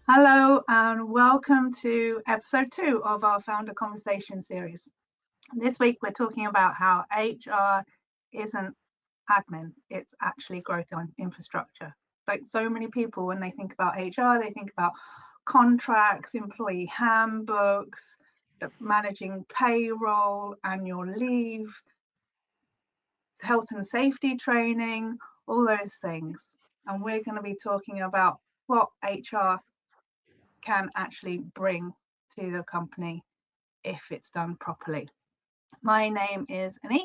Hello and welcome to episode 2 of our Founder Conversation series. This week we're talking about how HR isn't admin, it's actually growth on infrastructure. Like so many people, when they think about HR, they think about contracts, employee handbooks, managing payroll, annual leave, health and safety training, all those things. And we're going to be talking about what HR can actually bring to the company if it's done properly. My name is Anik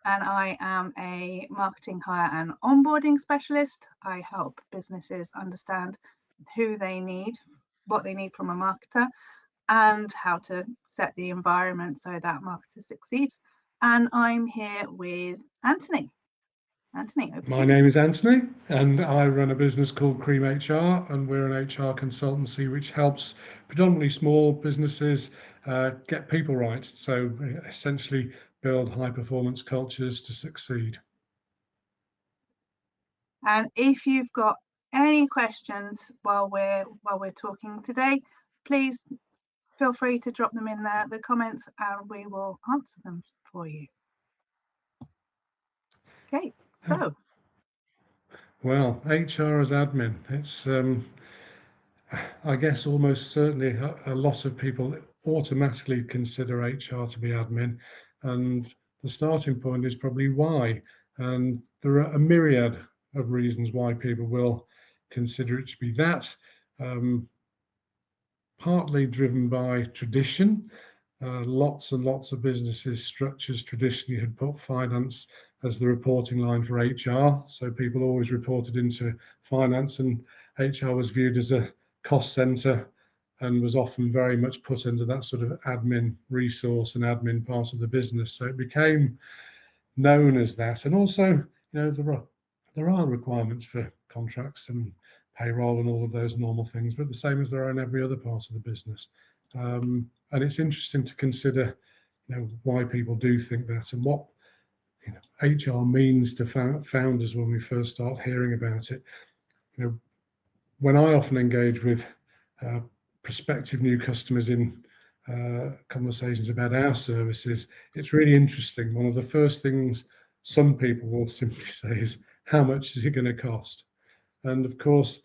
and I am a marketing hire and onboarding specialist. I help businesses understand who they need, what they need from a marketer, and how to set the environment so that marketer succeeds. And I'm here with Anthony. Anthony, over to My you. name is Anthony and I run a business called Cream HR, and we're an HR consultancy which helps predominantly small businesses get people right. So essentially build high performance cultures to succeed. And if you've got any questions while we're talking today, please feel free to drop them in the comments and we will answer them for you. Okay, so. Well, HR as admin, it's I guess almost certainly a lot of people automatically consider HR to be admin, and the starting point is probably why. And there are a myriad of reasons why people will consider it to be that. Partly driven by tradition. Lots and lots of businesses structures traditionally had put finance as the reporting line for HR. So people always reported into finance, and HR was viewed as a cost center and was often very much put under that sort of admin resource and admin part of the business. So it became known as that. And also, there are requirements for contracts and payroll and all of those normal things, but the same as there are in every other part of the business. And it's interesting to consider, why people do think that and what HR means to founders when we first start hearing about it. When I often engage with prospective new customers in conversations about our services, it's really interesting. One of the first things some people will simply say is, how much is it going to cost? And of course,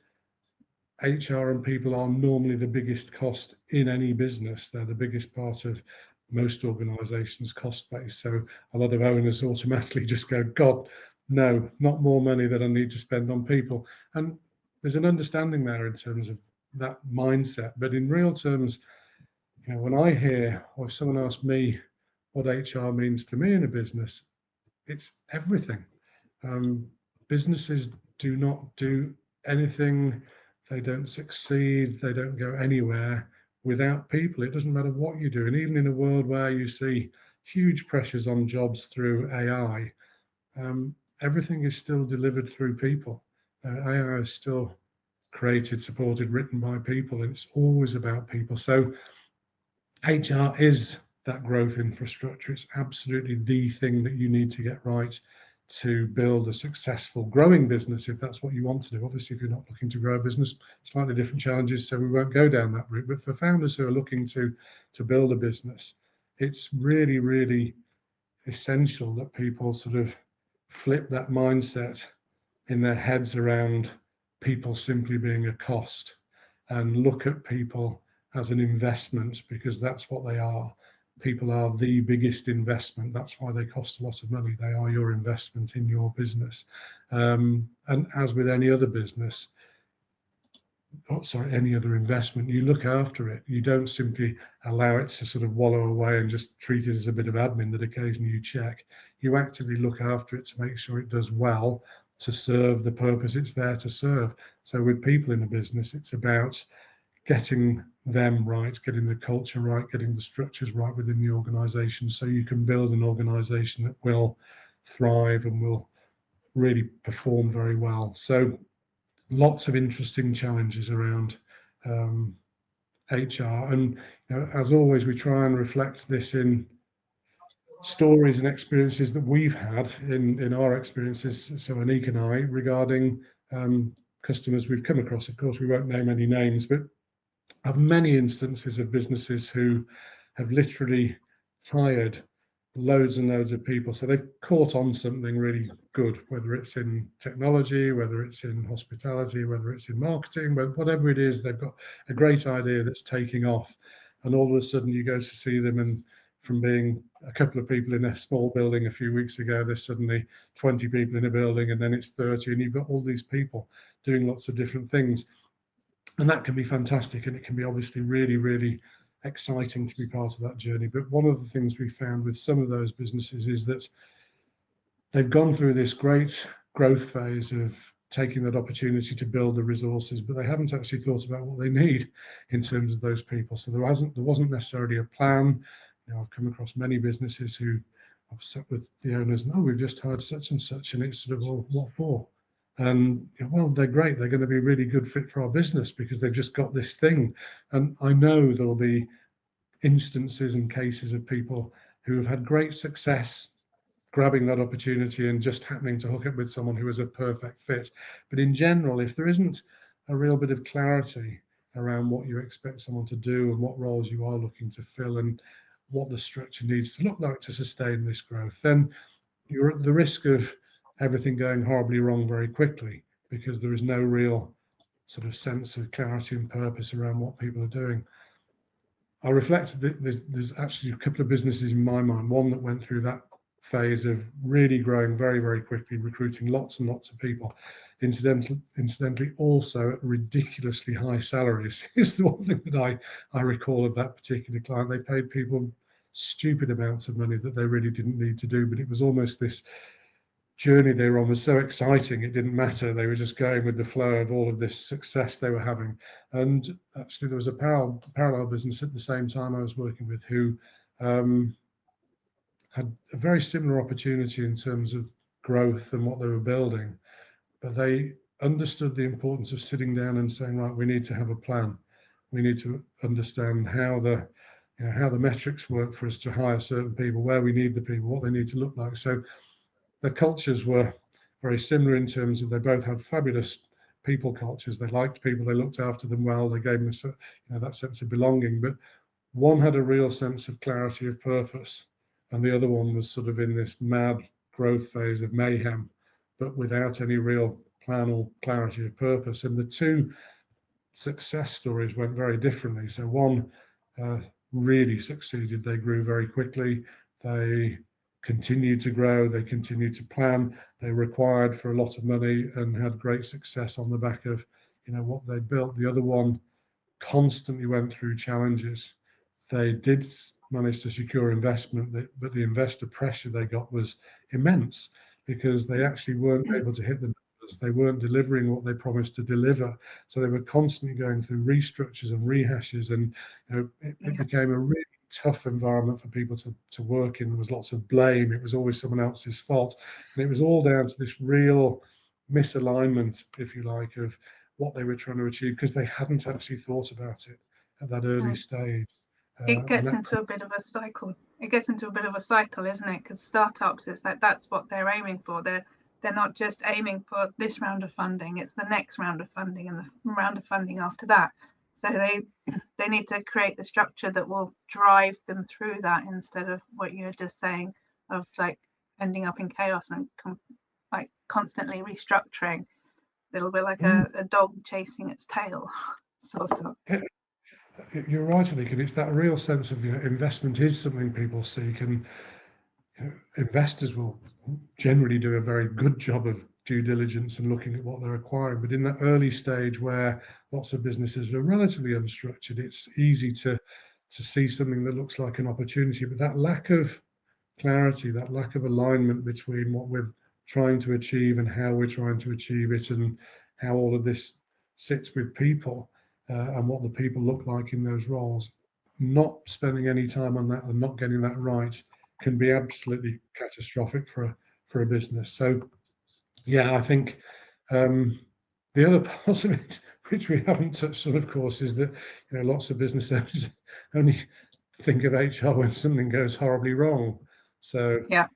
HR and people are normally the biggest cost in any business. They're the biggest part of most organizations' cost base. So a lot of owners automatically just go, God, no, not more money that I need to spend on people. And there's an understanding there in terms of that mindset. But in real terms, when I hear, or if someone asks me what HR means to me in a business, it's everything. Businesses do not do anything, they don't succeed, they don't go anywhere without people. It doesn't matter what you do. And even in a world where you see huge pressures on jobs through AI, everything is still delivered through people. AI is still created, supported, written by people, and it's always about people. So HR is that growth infrastructure. It's absolutely the thing that you need to get right to build a successful growing business, if that's what you want to do. Obviously, if you're not looking to grow a business, slightly different challenges, so we won't go down that route. But for founders who are looking to build a business, it's really, really essential that people sort of flip that mindset in their heads around people simply being a cost and look at people as an investment, because that's what they are. People are the biggest investment. That's why they cost a lot of money. They are your investment in your business. And as with any other business, any other investment, you look after it. You don't simply allow it to sort of wallow away and just treat it as a bit of admin that occasionally you check. You actively look after it to make sure it does well to serve the purpose it's there to serve. So with people in a business, it's about getting them right, getting the culture right, getting the structures right within the organization, so you can build an organization that will thrive and will really perform very well. So lots of interesting challenges around HR. And as always, we try and reflect this in stories and experiences that we've had in our experiences, so Anik and I, regarding customers we've come across. Of course, we won't name any names, but I have many instances of businesses who have literally hired loads and loads of people. So they've caught on something really good, whether it's in technology, whether it's in hospitality, whether it's in marketing, but whatever it is, they've got a great idea that's taking off. And all of a sudden you go to see them, and from being a couple of people in a small building a few weeks ago, there's suddenly 20 people in a building, and then it's 30, and you've got all these people doing lots of different things. And that can be fantastic, and it can be obviously really, really exciting to be part of that journey. But one of the things we found with some of those businesses is that they've gone through this great growth phase of taking that opportunity to build the resources, but they haven't actually thought about what they need in terms of those people. So there wasn't necessarily a plan. I've come across many businesses who I've sat with the owners, and we've just hired such and such, and it's sort of, well, what for? And well, they're great. They're going to be a really good fit for our business because they've just got this thing. And I know there'll be instances and cases of people who have had great success grabbing that opportunity and just happening to hook up with someone who is a perfect fit. But in general, if there isn't a real bit of clarity around what you expect someone to do and what roles you are looking to fill and what the structure needs to look like to sustain this growth, then you're at the risk of everything going horribly wrong very quickly because there is no real sort of sense of clarity and purpose around what people are doing. I reflected that there's actually a couple of businesses in my mind, one that went through that phase of really growing very, very quickly, recruiting lots and lots of people. Incidentally, also at ridiculously high salaries is the one thing that I recall of that particular client. They paid people stupid amounts of money that they really didn't need to do, but it was almost this journey they were on was so exciting, it didn't matter. They were just going with the flow of all of this success they were having. And actually, there was a parallel business at the same time I was working with who had a very similar opportunity in terms of growth and what they were building. But they understood the importance of sitting down and saying, right, we need to have a plan. We need to understand how the metrics work for us to hire certain people, where we need the people, what they need to look like. So their cultures were very similar in terms of they both had fabulous people cultures. They liked people, they looked after them well, they gave them that sense of belonging. But one had a real sense of clarity of purpose, and the other one was sort of in this mad growth phase of mayhem, but without any real plan or clarity of purpose. And the two success stories went very differently. So one really succeeded. They grew very quickly. They continued to grow. They continued to plan. They required for a lot of money and had great success on the back of what they built. The other one constantly went through challenges. They did manage to secure investment, but the investor pressure they got was immense because they actually weren't able to hit the numbers. They weren't delivering what they promised to deliver. So they were constantly going through restructures and rehashes, and it became a really tough environment for people to work in. There was lots of blame. It was always someone else's fault. And it was all down to this real misalignment, if you like, of what they were trying to achieve because they hadn't actually thought about it at that early stage. It gets into a bit of a cycle. It gets into a bit of a cycle, isn't it? Because startups, it's like that's what they're aiming for. They're not just aiming for this round of funding. It's the next round of funding and the round of funding after that. So they need to create the structure that will drive them through that instead of what you're just saying of like ending up in chaos and like constantly restructuring. A little bit like a dog chasing its tail, sort of. You're right, Nick, and it's that real sense of investment is something people seek, and investors will generally do a very good job of due diligence and looking at what they're acquiring. But in that early stage where lots of businesses are relatively unstructured, it's easy to see something that looks like an opportunity, but that lack of clarity, that lack of alignment between what we're trying to achieve and how we're trying to achieve it, and how all of this sits with people and what the people look like in those roles. Not spending any time on that and not getting that right can be absolutely catastrophic for a business. So, yeah, I think the other part of it, which we haven't touched on, of course, is that lots of business owners only think of HR when something goes horribly wrong. So, yeah,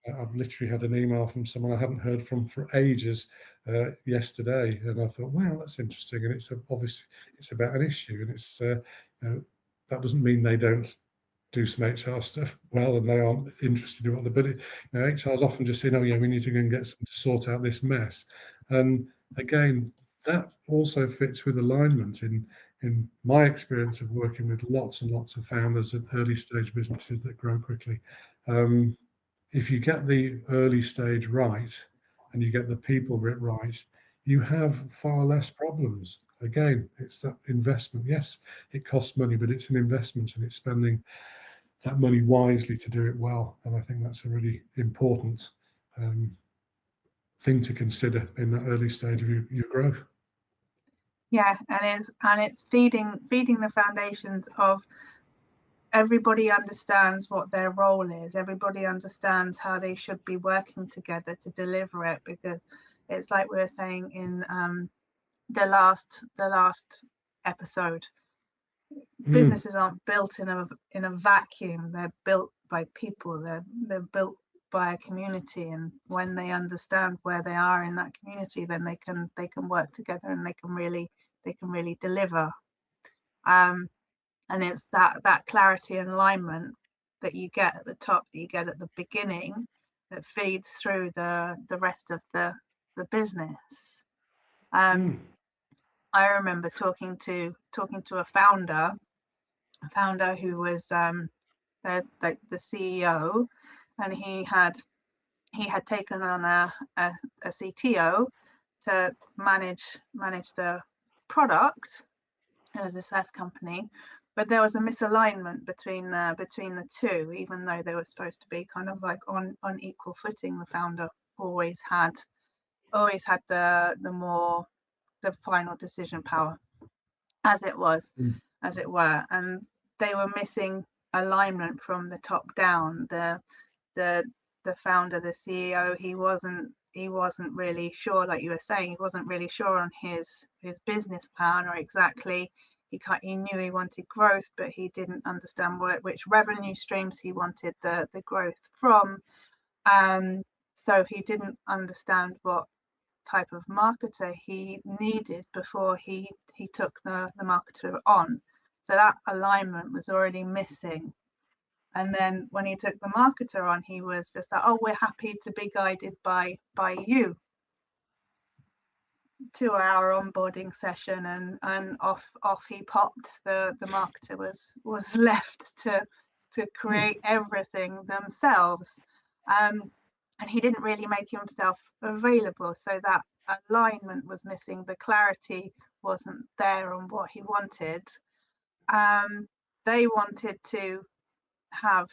I've literally had an email from someone I haven't heard from for ages yesterday, and I thought, wow, that's interesting. And it's obviously it's about an issue, and it's that doesn't mean they don't do some HR stuff well and they aren't interested in what they're. But HR is often just saying, oh yeah, we need to go and get some to sort out this mess. And again, that also fits with alignment in my experience of working with lots and lots of founders at early stage businesses that grow quickly. If you get the early stage right and you get the people bit right, you have far less problems. Again, it's that investment. Yes, it costs money, but it's an investment and it's spending that money wisely to do it well. And I think that's a really important thing to consider in that early stage of your growth. Yeah, and it's feeding the foundations of everybody understands what their role is. Everybody understands how they should be working together to deliver it, because it's like we were saying in the last episode. Businesses aren't built in a vacuum. They're built by people. They're built by a community, and when they understand where they are in that community, then they can work together and they can really deliver. And it's that clarity and alignment that you get at the top, that you get at the beginning, that feeds through the rest of the business. I remember talking to a founder who was the CEO, and he had taken on a CTO to manage the product. It was a SaaS company, but there was a misalignment between the two, even though they were supposed to be kind of like on equal footing. The founder always had the final decision power, as it were, and they were missing alignment from the top down. The founder, the CEO, he wasn't really sure, like you were saying, he wasn't really sure on his business plan, or exactly, he knew he wanted growth, but he didn't understand which revenue streams he wanted the growth from. So he didn't understand what type of marketer he needed before he took the marketer on. So that alignment was already missing. And then when he took the marketer on, he was just like, oh, we're happy to be guided by you. 2-hour onboarding session, and off he popped. The marketer was left to create everything themselves. And he didn't really make himself available, so that alignment was missing. The clarity wasn't there on what he wanted. They wanted to have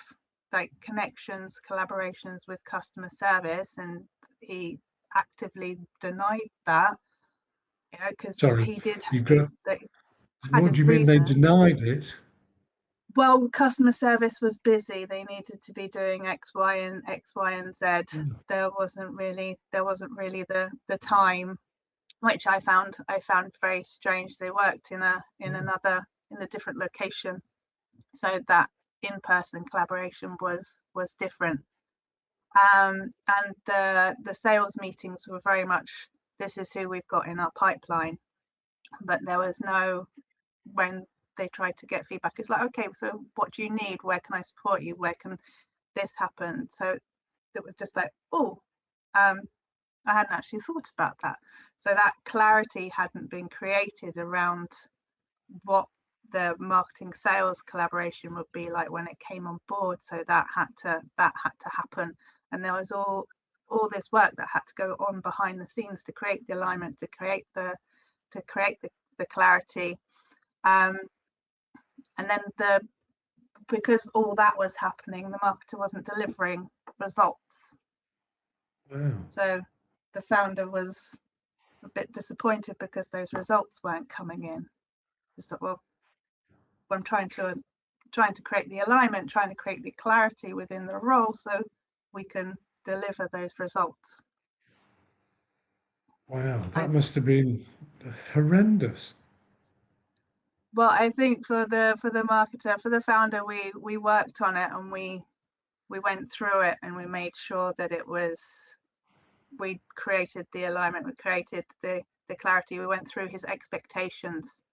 like connections, collaborations with customer service, and he actively denied that, because he did had What do his you mean they reason. denied it? Well, customer service was busy. They needed to be doing X, Y, and Z. There wasn't really the time, which I found very strange. They worked in a different location, so that in-person collaboration was different. And the sales meetings were very much, this is who we've got in our pipeline, but there was no, when they tried to get feedback, it's like, okay, so what do you need? Where can I support you? Where can this happen? So it was just like, oh, I hadn't actually thought about that. So that clarity hadn't been created around what the marketing sales collaboration would be like when it came on board. So that had to happen, and there was all this work that had to go on behind the scenes to create the alignment, to create the clarity, and then because all that was happening, the marketer wasn't delivering results. Wow. So the founder was a bit disappointed because those results weren't coming in. So, well, I'm trying to create the alignment, trying to create the clarity within the role so we can deliver those results. Wow, that must have been horrendous. Well, I think for the marketer, for the founder, we worked on it, and we we went through it and we made sure that we created the alignment, we created the clarity, we went through his expectations.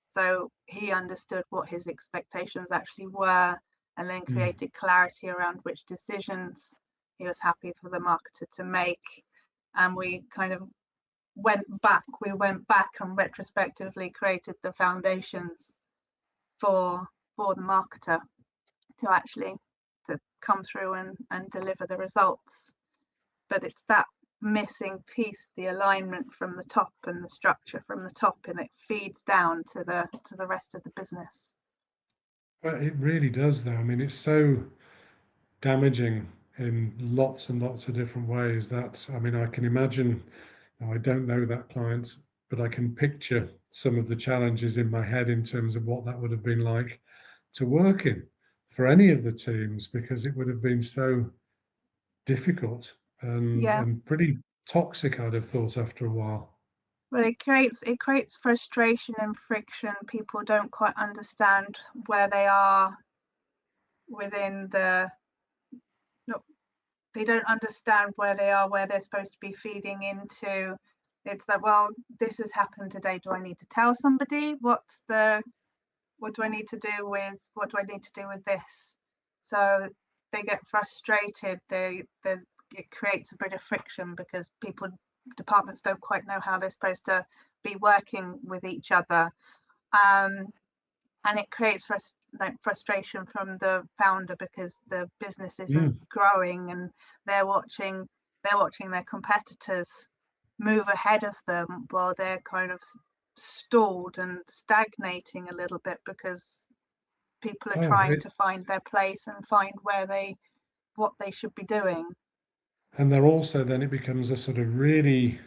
So he understood what his expectations actually were, and then created clarity around which decisions he was happy for the marketer to make. And we kind of went back and retrospectively created the foundations for the marketer to actually to come through and deliver the results. But it's that missing piece, the alignment from the top and the structure from the top, and it feeds down to the rest of the business. Well, it really does, though. I mean, it's so damaging in lots and lots of different ways. That, I mean, I can imagine, I don't know that client, but I can picture some of the challenges in my head in terms of what that would have been like to work in for any of the teams, because it would have been so difficult Yeah, and pretty toxic, I'd have thought, after a while. but it creates frustration and friction. People don't quite understand where they are within the no, they don't understand where they are, where they're supposed to be feeding into. It's like, well, this has happened today, do I need to tell somebody? What do I need to do with this? So they get frustrated. It creates a bit of friction because departments don't quite know how they're supposed to be working with each other. And it creates frustration from the founder because the business isn't growing, and they're watching their competitors move ahead of them while they're kind of stalled and stagnating a little bit because people are Oh, trying to find their place and find what they should be doing. and they're also, then it becomes a sort of really,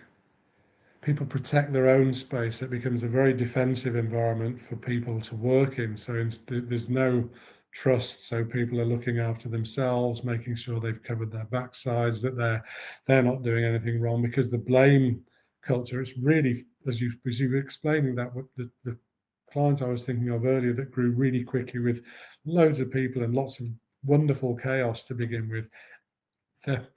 people protect their own space. It becomes a very defensive environment for people to work in. So there's no trust. So people are looking after themselves, making sure they've covered their backsides, that they're not doing anything wrong, because the blame culture, it's really, as you were explaining that, what the client I was thinking of earlier that grew really quickly with loads of people and lots of wonderful chaos to begin with,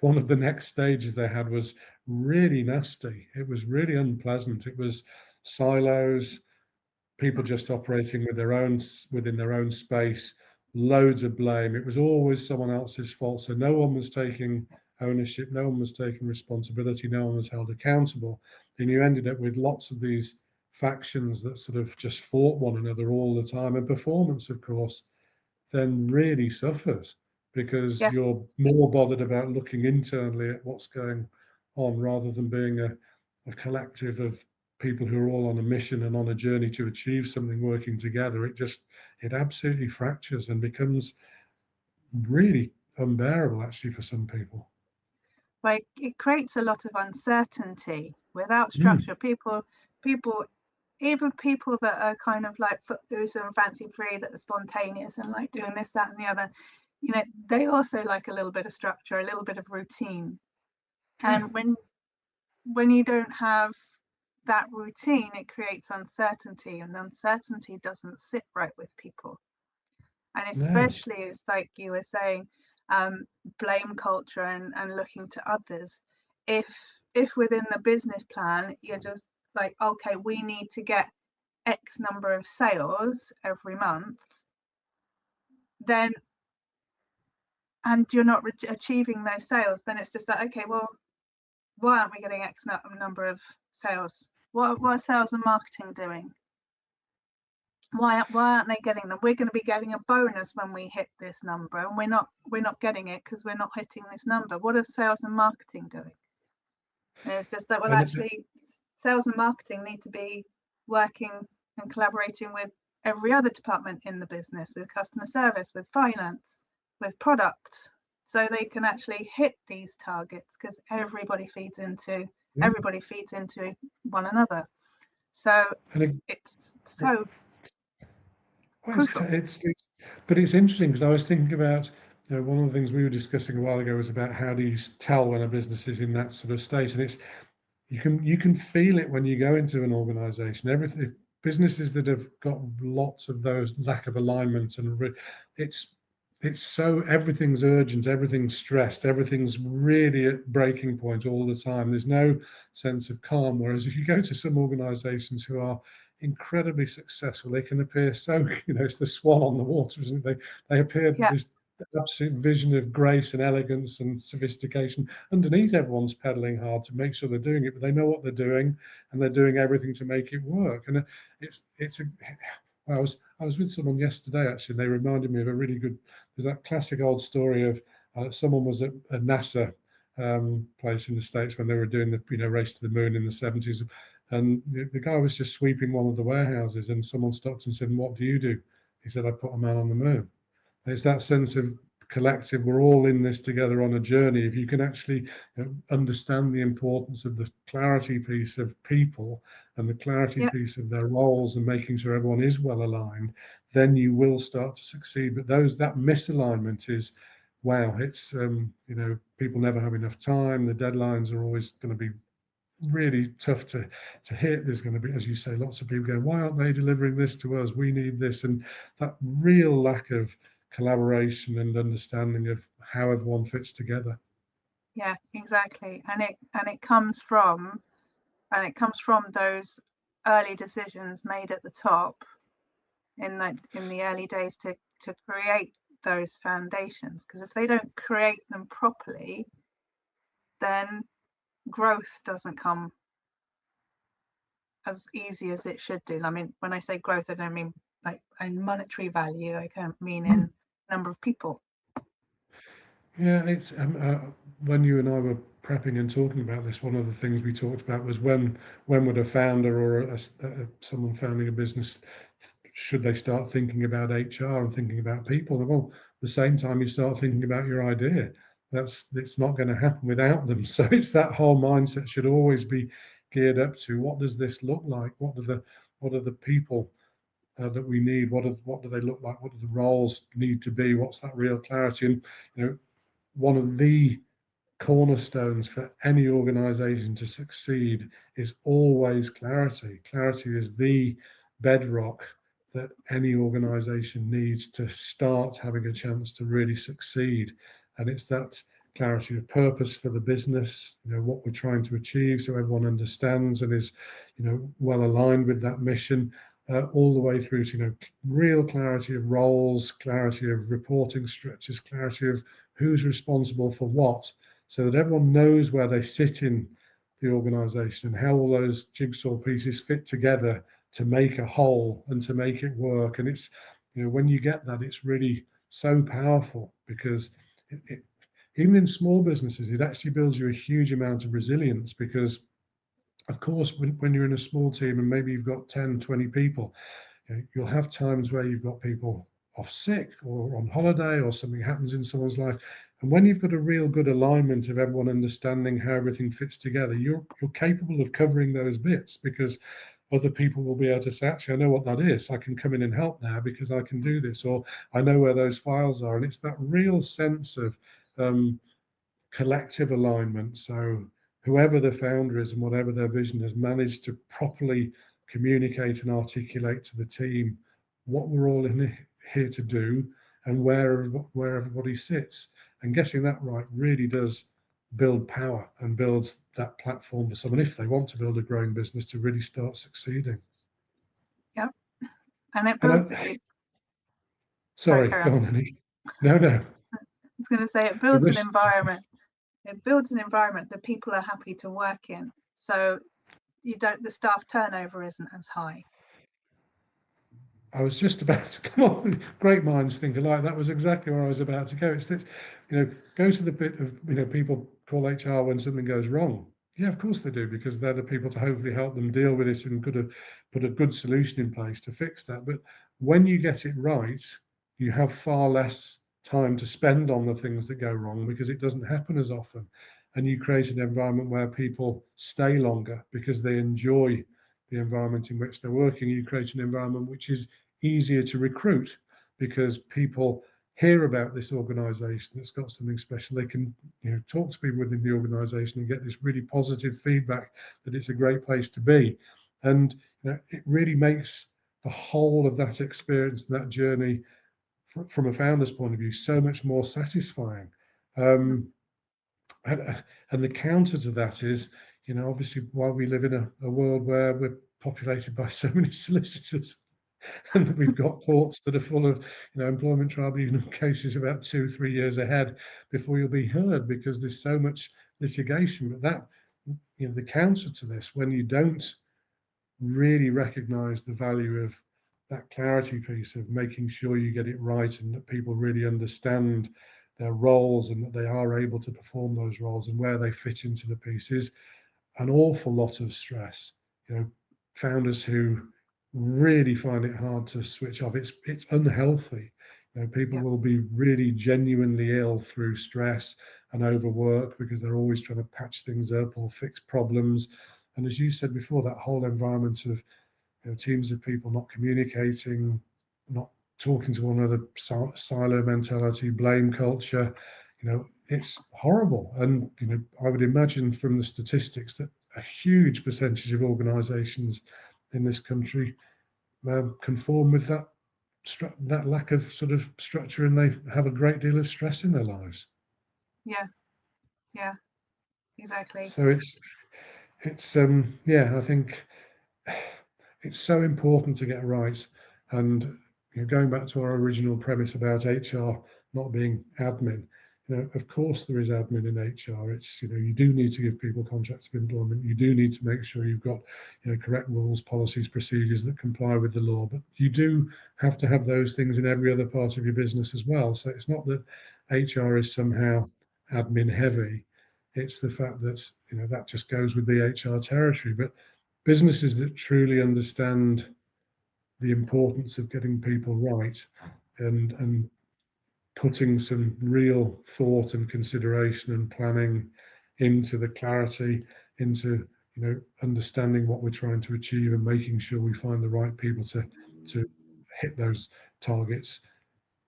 one of the next stages they had was really nasty. It was really unpleasant. It was silos, people just operating within their own space, loads of blame. It was always someone else's fault. So no one was taking ownership, no one was taking responsibility, no one was held accountable. And you ended up with lots of these factions that sort of just fought one another all the time. And performance, of course, then really suffers, because Yeah, you're more bothered about looking internally at what's going on rather than being a collective of people who are all on a mission and on a journey to achieve something, working together. It absolutely fractures and becomes really unbearable, actually, for some people. like it creates a lot of uncertainty without Mm, structure. People even people that are kind of like footloose and fancy free, that are spontaneous and like doing this, that, and the other, they also like a little bit of structure, a little bit of routine. yeah, And when you don't have that routine, it creates uncertainty, and uncertainty doesn't sit right with people. And no. especially, it's like you were saying, blame culture and looking to others. If within the business plan you're just like, okay, we need to get X number of sales every month, then and you're not achieving those sales, then it's just like, okay, well, why aren't we getting X number of sales? What are sales and marketing doing? Why aren't they getting them? We're going to be getting a bonus when we hit this number, and we're not getting it because we're not hitting this number. What are sales and marketing doing? And it's just that, well, And actually, sales and marketing need to be working and collaborating with every other department in the business, with customer service, with finance, with product, so they can actually hit these targets, because everybody feeds into one another. So and it, it's so well, crucial. but it's interesting, because I was thinking about, one of the things we were discussing a while ago was about how do you tell when a business is in that sort of state, and it's, you can feel it when you go into an organization. Everything, businesses that have got lots of those lack of alignment, and it's it's so, everything's urgent, everything's stressed, everything's really at breaking point all the time. There's no sense of calm. Whereas if you go to some organizations who are incredibly successful, they can appear so, it's the swan on the water, isn't it? They appear Yeah, this absolute vision of grace and elegance and sophistication. Underneath, everyone's pedaling hard to make sure they're doing it, but they know what they're doing and they're doing everything to make it work. And it's a I was with someone yesterday actually, and they reminded me of a really good. There's that classic old story of someone was at a NASA place in the States when they were doing the race to the moon in the 70s, and the guy was just sweeping one of the warehouses, and someone stopped and said, "What do you do?" He said, "I put a man on the moon." It's that sense of collective, we're all in this together on a journey. If you can actually understand the importance of the clarity piece of people and the clarity yeah, piece of their roles and making sure everyone is well aligned, then you will start to succeed. But that misalignment is, wow, it's people never have enough time. The deadlines are always going to be really tough to hit. There's going to be, as you say, lots of people going, why aren't they delivering this to us? We need this. And that real lack of collaboration and understanding of how everyone fits together. yeah, exactly. And it comes from those early decisions made at the top in the early days to create those foundations. Because if they don't create them properly, then growth doesn't come as easy as it should do. I mean, when I say growth, I don't mean like in monetary value. I kind of mean in number of people. Yeah, it's when you and I were prepping and talking about this, one of the things we talked about was when would a founder or someone founding a business, should they start thinking about HR and thinking about people? Well, at the same time you start thinking about your idea. It's not going to happen without them. So it's that whole mindset should always be geared up to what does this look like? What are the people that we need? What do they look like? What do the roles need to be? What's that real clarity? And one of the cornerstones for any organization to succeed is always clarity. Clarity is the bedrock that any organization needs to start having a chance to really succeed. And it's that clarity of purpose for the business, what we're trying to achieve, so everyone understands and is, well aligned with that mission. All the way through to real clarity of roles, clarity of reporting structures, clarity of who's responsible for what, so that everyone knows where they sit in the organization and how all those jigsaw pieces fit together to make a whole and to make it work. And it's, when you get that, it's really so powerful because even in small businesses, it actually builds you a huge amount of resilience because, of course, when you're in a small team and maybe you've got 10, 20 people, you'll have times where you've got people off sick or on holiday or something happens in someone's life. And when you've got a real good alignment of everyone understanding how everything fits together, you're capable of covering those bits because other people will be able to say, actually, I know what that is. I can come in and help now because I can do this, or I know where those files are. And it's that real sense of collective alignment. So whoever the founder is and whatever their vision has managed to properly communicate and articulate to the team what we're all in here to do and where everybody sits. And getting that right really does build power and builds that platform for someone, if they want to build a growing business, to really start succeeding. Yeah, and it And builds it. Sorry, sorry, carry go on. on, Annie. No. I was going to say it The builds an risk. environment. It builds an environment that people are happy to work in. So the staff turnover isn't as high. I was just about to come on. Great minds think alike. That was exactly where I was about to go. It's this, go to the bit of, people call HR when something goes wrong. Yeah, of course they do, because they're the people to hopefully help them deal with it and put a good solution in place to fix that. But when you get it right, you have far less time to spend on the things that go wrong because it doesn't happen as often. And you create an environment where people stay longer because they enjoy the environment in which they're working. You create an environment which is easier to recruit because people hear about this organization that's got something special. They can talk to people within the organization and get this really positive feedback that it's a great place to be. And it really makes the whole of that experience and that journey from a founder's point of view, so much more satisfying. Mhm. And, and the counter to that is, obviously, while we live in a world where we're populated by so many solicitors, and we've got courts that are full of, employment tribunal cases about 2 3 years ahead before you'll be heard, because there's so much litigation. But that, the counter to this, when you don't really recognize the value of that clarity piece of making sure you get it right and that people really understand their roles and that they are able to perform those roles and where they fit into the pieces, an awful lot of stress. Founders who really find it hard to switch off. It's unhealthy. People Yeah, will be really genuinely ill through stress and overwork because they're always trying to patch things up or fix problems. And as you said before, that whole environment of teams of people not communicating, not talking to one another, silo mentality, blame culture, it's horrible. And I would imagine from the statistics that a huge percentage of organisations in this country conform with that lack of sort of structure, and they have a great deal of stress in their lives. yeah, yeah, exactly. So it's yeah, I think it's so important to get right. And going back to our original premise about HR not being admin, of course there is admin in HR. It's you do need to give people contracts of employment. You do need to make sure you've got correct rules, policies, procedures that comply with the law. But you do have to have those things in every other part of your business as well. So it's not that HR is somehow admin heavy. It's the fact that that just goes with the HR territory. But businesses that truly understand the importance of getting people right and putting some real thought and consideration and planning into the clarity, into understanding what we're trying to achieve and making sure we find the right people to hit those targets,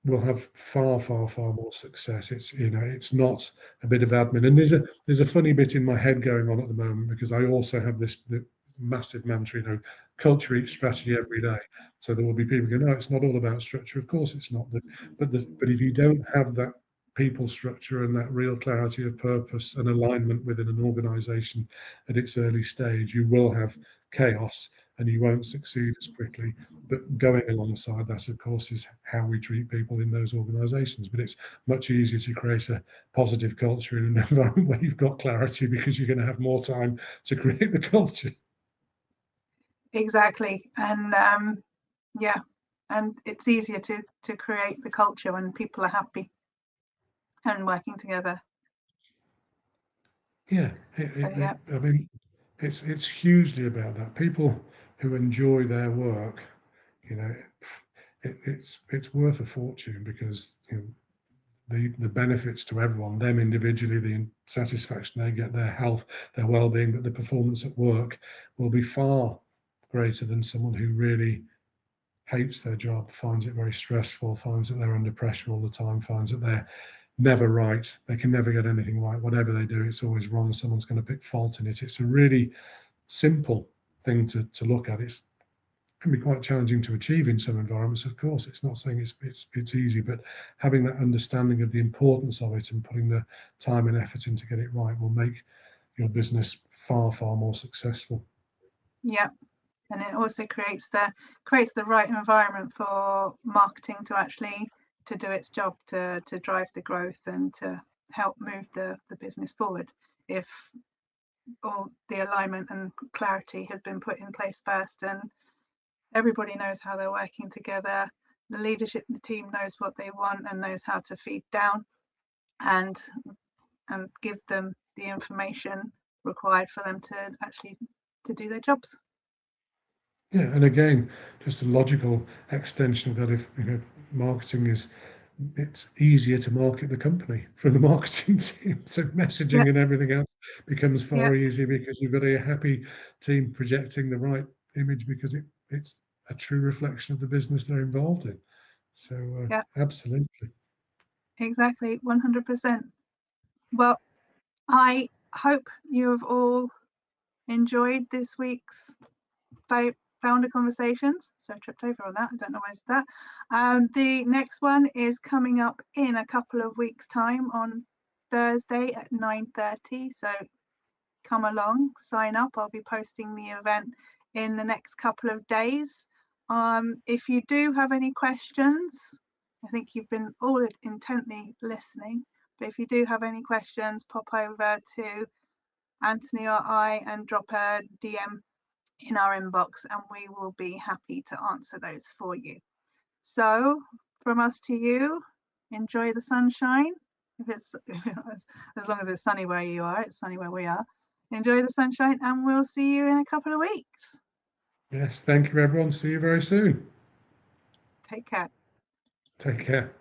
will have far, far, far more success. It's not a bit of admin. And there's a funny bit in my head going on at the moment, because I also have this massive mantra, culture eats strategy every day. So there will be people going, no, it's not all about structure. Of course it's not. But if you don't have that people structure and that real clarity of purpose and alignment within an organization at its early stage, you will have chaos and you won't succeed as quickly. But going alongside that, of course, is how we treat people in those organisations. But it's much easier to create a positive culture in an environment where you've got clarity, because you're going to have more time to create the culture. Exactly. And yeah, and it's easier to create the culture when people are happy and working together. Yeah, Yeah, I mean, it's hugely about that. People who enjoy their work, you know, it's worth a fortune, because the benefits to everyone, them individually, the satisfaction they get, their health, their well-being, but the performance at work will be far greater than someone who really hates their job, finds it very stressful, finds that they're under pressure all the time, finds that they're never right, they can never get anything right. Whatever they do, it's always wrong. Someone's going to pick fault in it. It's a really simple thing to look at. It can be quite challenging to achieve in some environments, of course. It's not saying it's easy, but having that understanding of the importance of it and putting the time and effort in to get it right will make your business far, far more successful. yeah. And it also creates the right environment for marketing to actually to do its job, to drive the growth and to help move the business forward. If all the alignment and clarity has been put in place first, and everybody knows how they're working together, the leadership team knows what they want and knows how to feed down and give them the information required for them to actually to do their jobs. Yeah, and again, just a logical extension of that. If marketing is, it's easier to market the company from the marketing team. So Yeah, messaging and everything else becomes yeah, far easier, because you've got a happy team projecting the right image, because it's a true reflection of the business they're involved in. So yeah, absolutely. exactly, 100%. Well, I hope you have all enjoyed this week's Founder Conversations. So I tripped over on that. I don't know where's that. The next one is coming up in a couple of weeks' time on Thursday at 9:30. So come along, sign up. I'll be posting the event in the next couple of days. If you do have any questions, I think you've been all intently listening, but if you do have any questions, pop over to Anthony or I and drop a DM in our inbox, and we will be happy to answer those for you. So from us to you, enjoy the sunshine. As long as it's sunny where you are, it's sunny where we are. Enjoy the sunshine, and we'll see you in a couple of weeks. Yes, thank you everyone. See you very soon. Take care. Take care.